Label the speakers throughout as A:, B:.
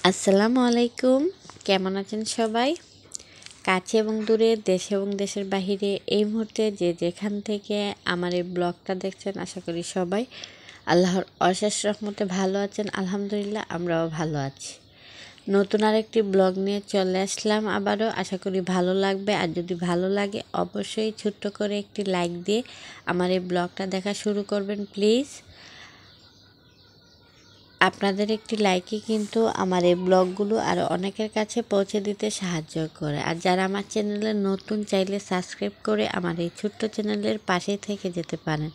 A: আসসালামু আলাইকুম। কেমন আছেন সবাই? কাছে এবং দূরে, দেশে এবং দেশের বাহিরে এই মুহূর্তে যে যেখান থেকে আমার এই ব্লগটা দেখছেন, আশা করি সবাই আল্লাহর অশেষ রহমতে ভালো আছেন। আলহামদুলিল্লাহ, আমরাও ভালো আছি। নতুন আরেকটি ব্লগ নিয়ে চলে আসলাম আবারও। আশা করি ভালো লাগবে। আর যদি ভালো লাগে অবশ্যই ছোট্ট করে একটি লাইক দিয়ে আমার এই ব্লগটা দেখা শুরু করবেন প্লিজ। আপনাদের একটি লাইকই কিন্তু আমার এই ব্লগগুলো আরও অনেকের কাছে পৌঁছে দিতে সাহায্য করে। আর যারা আমার চ্যানেলে নতুন, চাইলে সাবস্ক্রাইব করে আমার এই ছোট্ট চ্যানেলের পাশেই থেকে যেতে পারেন।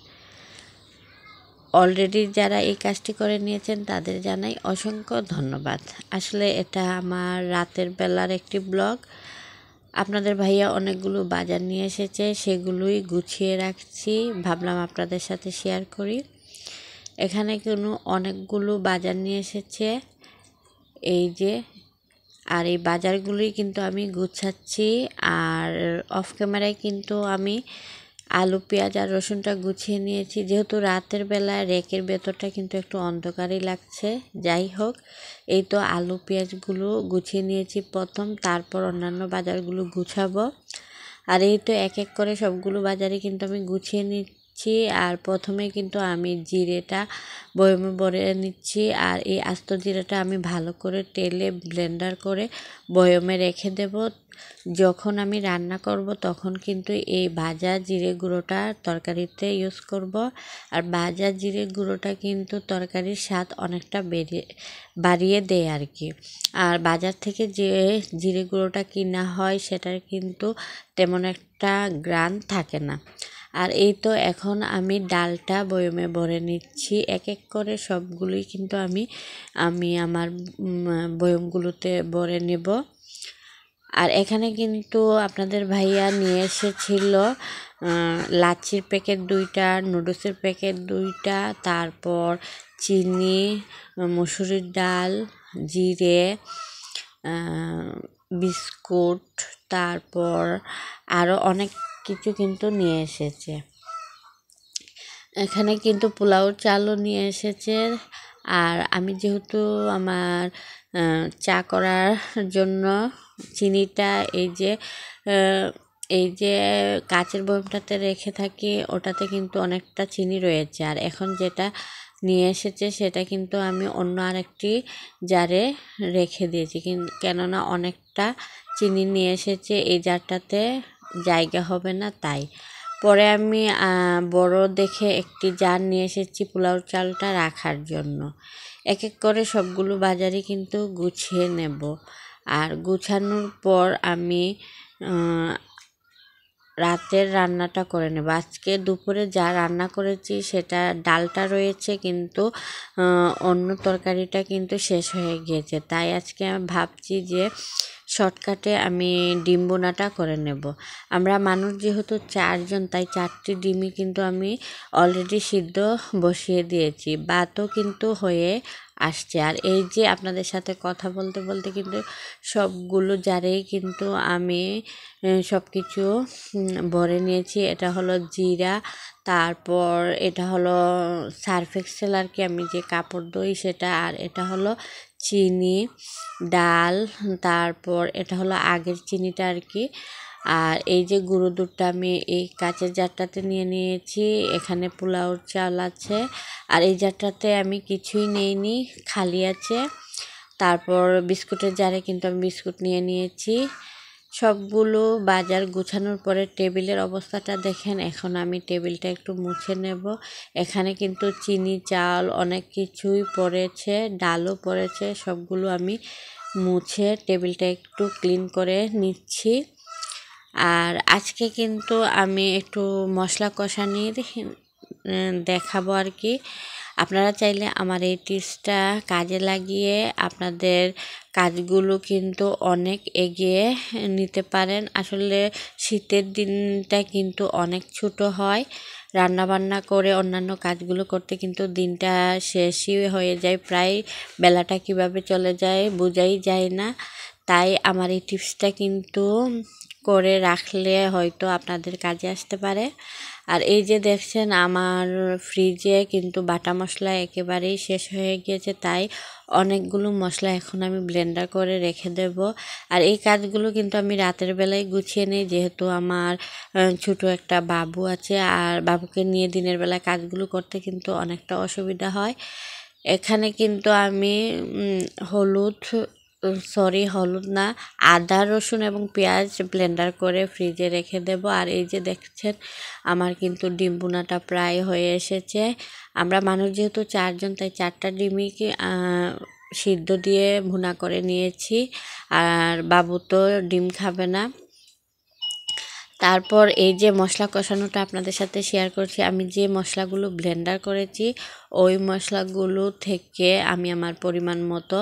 A: অলরেডি যারা এই কাজটি করে নিয়েছেন তাদের জানাই অসংখ্য ধন্যবাদ। আসলে এটা আমার রাতের বেলার একটি ব্লগ। আপনাদের ভাইয়া অনেকগুলো বাজার নিয়ে এসেছে, সেগুলোই গুছিয়ে রাখছি, ভাবলাম আপনাদের সাথে শেয়ার করি। এখানে অনেকগুলো বাজার নিয়ে এসেছে, এই যে। আর এই বাজারগুলোই কিন্তু আমি গুছাচ্ছি। আর অফ ক্যামেরায় কিন্তু আমি আলু, পেঁয়াজ আর রসুনটা গুছিয়ে নিয়েছি। যেহেতু রাতের বেলায় রেকের ভেতরটা কিন্তু একটু অন্ধকারই লাগছে। যাই হোক, এই তো আলু পেঁয়াজগুলো গুছিয়ে নিয়েছি প্রথম, তারপর অন্যান্য বাজারগুলো গুছাবো। আর এই তো এক এক করে সবগুলো বাজারই কিন্তু আমি গুছিয়ে নিচ্ছি। আর প্রথমে কিন্তু আমি জিরেটা বয়মে ভরে নিচ্ছি। আর এই আস্ত জিরাটা আমি ভালো করে তেলে ব্লেন্ডার করে বয়মে রেখে দেব। যখন আমি রান্না করব তখন কিন্তু এই ভাজা জিরে গুঁড়োটা তরকারিতে ইউজ করব। আর ভাজা জিরে গুঁড়োটা কিন্তু তরকারির স্বাদ অনেকটা বাড়িয়ে দেয় আর কি। আর বাজার থেকে যে জিরে গুঁড়োটা কিনা হয় সেটার কিন্তু তেমন একটা গ্রান থাকে না। আর এই তো এখন আমি ডালটা বয়মে ভরে নিচ্ছি এক এক করে। সবগুলোই কিন্তু আমি আমার বয়মগুলোতে ভরে নেব। আর এখানে কিন্তু আপনাদের ভাইয়া নিয়ে এসেছিল লাচ্ছির প্যাকেট 2টা, নুডলসের প্যাকেট 2টা, তারপর চিনি, মসুরির ডাল, জিরে, বিস্কুট, তারপর আরও অনেক কিছু কিন্তু নিয়ে এসেছে। এখানে কিন্তু পোলাও চালও নিয়ে এসেছে। আর আমি যেহেতু আমার চা করার জন্য চিনিটা এই যে কাচের বয়মটাতে রেখে থাকি, ওটাতে কিন্তু অনেকটা চিনি রয়েছে। আর এখন যেটা নিয়ে এসেছে সেটা কিন্তু আমি অন্য আরেকটি জারে রেখে দিয়েছি, কেননা অনেকটা চিনি নিয়ে এসেছে, এই জারটাতে জায়গা হবে না তাই। পরে আমি বড় দেখে একটি জার নিয়ে এসেছি পোলাও চালটা রাখার জন্য। এক এক করে সবগুলো বাজারই কিন্তু গুছিয়ে নেব। আর গুছানোর পর আমি রাতের রান্নাটা করে নেব। আজকে দুপুরে যা রান্না করেছি সেটা ডালটা রয়েছে, কিন্তু অন্য তরকারিটা কিন্তু শেষ হয়ে গিয়েছে। তাই আজকে আমি ভাবছি যে শর্টকাটে আমি ডিম বোনাটা করে নেব। আমরা মানুষ যেহেতু 4 জন, তাই 4টি ডিমই কিন্তু আমি অলরেডি সিদ্ধ বসিয়ে দিয়েছি। ভাতও কিন্তু হয়ে আসছে। আর এই যে আপনাদের সাথে কথা বলতে বলতে কিন্তু সবগুলো জারেই কিন্তু আমি সব কিছু ভরে নিয়েছি। এটা হলো জিরা, তারপর এটা হলো সার্ফ এক্সেল আর কি, আমি যে কাপড় ধুই সেটা। আর এটা হলো চিনি, ডাল, তারপর এটা হলো আগের চিনিটা আর কি। আর এই যে গুঁড়ো দুধটা আমি এই কাচের জারটাতে নিয়ে নিয়েছি। এখানে পোলাওর চাল আছে। আর এই জারটাতে আমি কিছুই নেইনি, খালি আছে। তারপর বিস্কুটের জারে কিন্তু আমি বিস্কুট নিয়ে নিয়েছি। সবগুলো বাজার গুছানোর পরে টেবিলের অবস্থাটা দেখেন। এখন আমি টেবিলটা একটু মুছে নেব। এখানে কিন্তু চিনি, চাল অনেক কিছুই পড়েছে, ডালও পড়েছে। সবগুলো আমি মুছে টেবিলটা একটু ক্লিন করে নিচ্ছি। আর আজকে কিন্তু আমি একটু মশলা কষানির দেখাবো আর কি। আপনারা চাইলে আমার এই টিপসটা কাজে লাগিয়ে আপনাদের কাজগুলো কিন্তু অনেক এগিয়ে নিতে পারেন। আসলে শীতের দিনটা কিন্তু অনেক ছোট হয়। রান্নাবান্না করে অন্যান্য কাজগুলো করতে কিন্তু দিনটা শেষই হয়ে যায়, প্রায় বেলাটা কিভাবে চলে যায় বোঝাই যায় না। তাই আমার এই টিপসটা কিন্তু করে রাখলে হয়তো আপনাদের কাজে আসতে পারে। আর এই যে দেখছেন আমার ফ্রিজে কিন্তু বাটা মশলা একেবারেই শেষ হয়ে গিয়েছে, তাই অনেকগুলো মশলা এখন আমি ব্লেন্ডার করে রেখে দেব। আর এই কাজগুলো কিন্তু আমি রাতের বেলায় গুছিয়ে নিই, যেহেতু আমার ছোট একটা বাবু আছে, আর বাবুকে নিয়ে দিনের বেলায় কাজগুলো করতে কিন্তু অনেকটা অসুবিধা হয়। এখানে কিন্তু আমি হলুদ না, আদা রসুন এবং পেঁয়াজ ব্লেন্ডার করে ফ্রিজে রেখে দেব। আর এই যে দেখছেন আমার কিন্তু ডিম ভুনাটা প্রায় হয়ে এসেছে। আমরা মানুষ যেহেতু 4 জন, তাই 4টা ডিমই সিদ্ধ দিয়ে ভুনা করে নিয়েছি। আর বাবু তো ডিম খাবে না। তারপর এই যে মশলা কষানোটা আপনাদের সাথে শেয়ার করছি, আমি যে মশলাগুলো ব্লেন্ডার করেছি ওই মশলাগুলো থেকে আমি আমার পরিমাণ মতো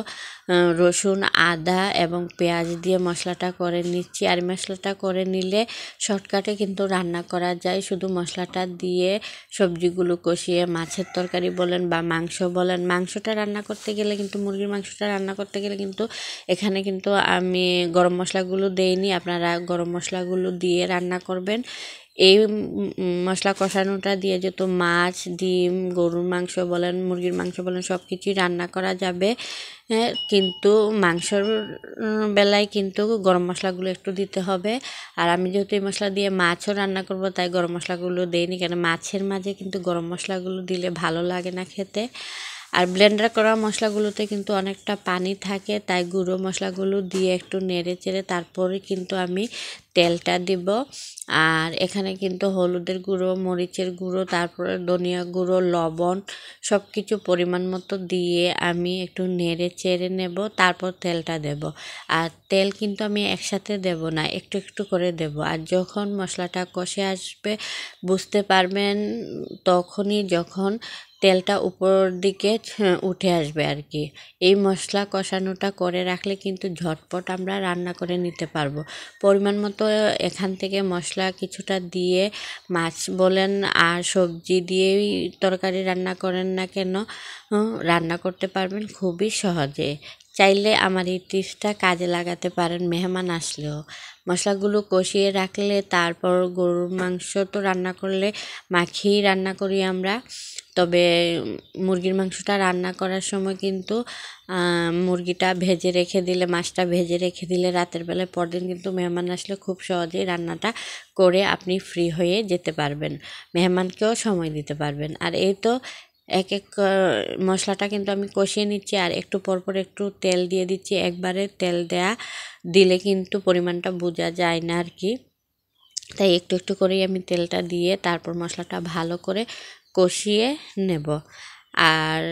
A: রসুন, আদা এবং পেঁয়াজ দিয়ে মশলাটা করে নিচ্ছি। আর মশলাটা করে নিলে শর্টকাটে কিন্তু রান্না করা যায়। শুধু মশলাটা দিয়ে সবজিগুলো কষিয়ে, মাছের তরকারি বলেন বা মাংস বলেন, মাংসটা রান্না করতে গেলে কিন্তু, মুরগির মাংসটা রান্না করতে গেলে কিন্তু এখানে কিন্তু আমি গরম মশলাগুলো দেইনি। আপনারা গরম মশলাগুলো দিয়ে রান্না করবেন। এই মশলা কষানোটা দিয়ে যেহেতু মাছ, ডিম, গরুর মাংস বলেন, মুরগির মাংস বলেন, সব কিছুই রান্না করা যাবে। কিন্তু মাংসর বেলায় কিন্তু গরম মশলাগুলো একটু দিতে হবে। আর আমি যেহেতু এই মশলা দিয়ে মাছও রান্না করব, তাই গরম মশলাগুলো দেইনি, কেন মাছের মাঝে কিন্তু গরম মশলাগুলো দিলে ভালো লাগে না খেতে। আর ব্লেন্ডার করা মশলাগুলোতে কিন্তু অনেকটা পানি থাকে, তাই গুঁড়ো মশলাগুলো দিয়ে একটু নেড়ে চেড়ে তারপরে কিন্তু আমি তেলটা দিব। আর এখানে কিন্তু হলুদের গুঁড়ো, মরিচের গুঁড়ো, তারপরে ধনিয়া গুঁড়ো, লবণ সব কিছু পরিমাণ মতো দিয়ে আমি একটু নেড়ে চেড়ে নেব, তারপর তেলটা দেব। আর তেল কিন্তু আমি একসাথে দেব না, একটু একটু করে দেব। আর যখন মশলাটা কষে আসবে বুঝতে পারবেন তখনই, যখন তেলটা উপর দিকে উঠে আসবে আর কি। এই মশলা কষানোটা করে রাখলে কিন্তু ঝটপট আমরা রান্না করে নিতে পারবো। পরিমাণ মতো এখান থেকে মশলা কিছুটা দিয়ে মাছ বলেন আর সবজি দিয়েই তরকারি রান্না করেন না কেন, রান্না করতে পারবেন খুবই সহজে। চাইলে আমার এই টিপসটা কাজে লাগাতে পারেন মেহমান আসলেও। মশলাগুলো কষিয়ে রাখলে তারপর গরুর মাংস তো রান্না করলে মাখিয়েই রান্না করি আমরা। তবে মুরগির মাংসটা রান্না করার সময় কিন্তু মুরগিটা ভেজে রেখে দিলে, মাছটা ভেজে রেখে দিলে রাতের বেলায় পরদিন কিন্তু মেহমান আসলে খুব সহজেই রান্নাটা করে আপনি ফ্রি হয়ে যেতে পারবেন, মেহমানকেও সময় দিতে পারবেন। আর এই তো এক এক মশলাটা কিন্তু আমি কষিয়ে নিচ্ছি, আর একটু পরপর একটু তেল দিয়ে দিচ্ছি। একবারে তেল দিলে কিন্তু পরিমাণটা বোঝা যায় না আর কি, তাই একটু একটু করেই আমি তেলটা দিয়ে তারপর মশলাটা ভালো করে কষিয়ে নেব। আর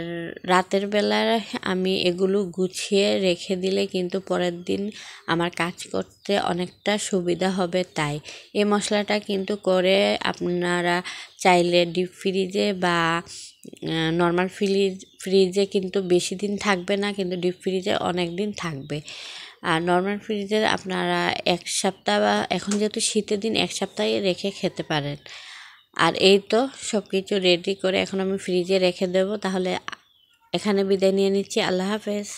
A: রাতের বেলায় আমি এগুলো গুছিয়ে রেখে দিলে কিন্তু পরের দিন আমার কাজ করতে অনেকটা সুবিধা হবে। তাই এই মশলাটা কিন্তু করে আপনারা চাইলে ডিপ ফ্রিজে বা নর্মাল ফ্রিজে কিন্তু বেশি দিন থাকবে না, কিন্তু ডিপ ফ্রিজে অনেক দিন থাকবে। আর নর্মাল ফ্রিজে আপনারা 1 সপ্তাহ, বা এখন যেহেতু শীতের দিন 1 সপ্তাহে রেখে খেতে পারেন। আর এই তো সব কিছু রেডি করে এখন আমি ফ্রিজে রেখে দেব। তাহলে এখানে বিদায় নিয়ে নিচ্ছি। আল্লাহ হাফেজ।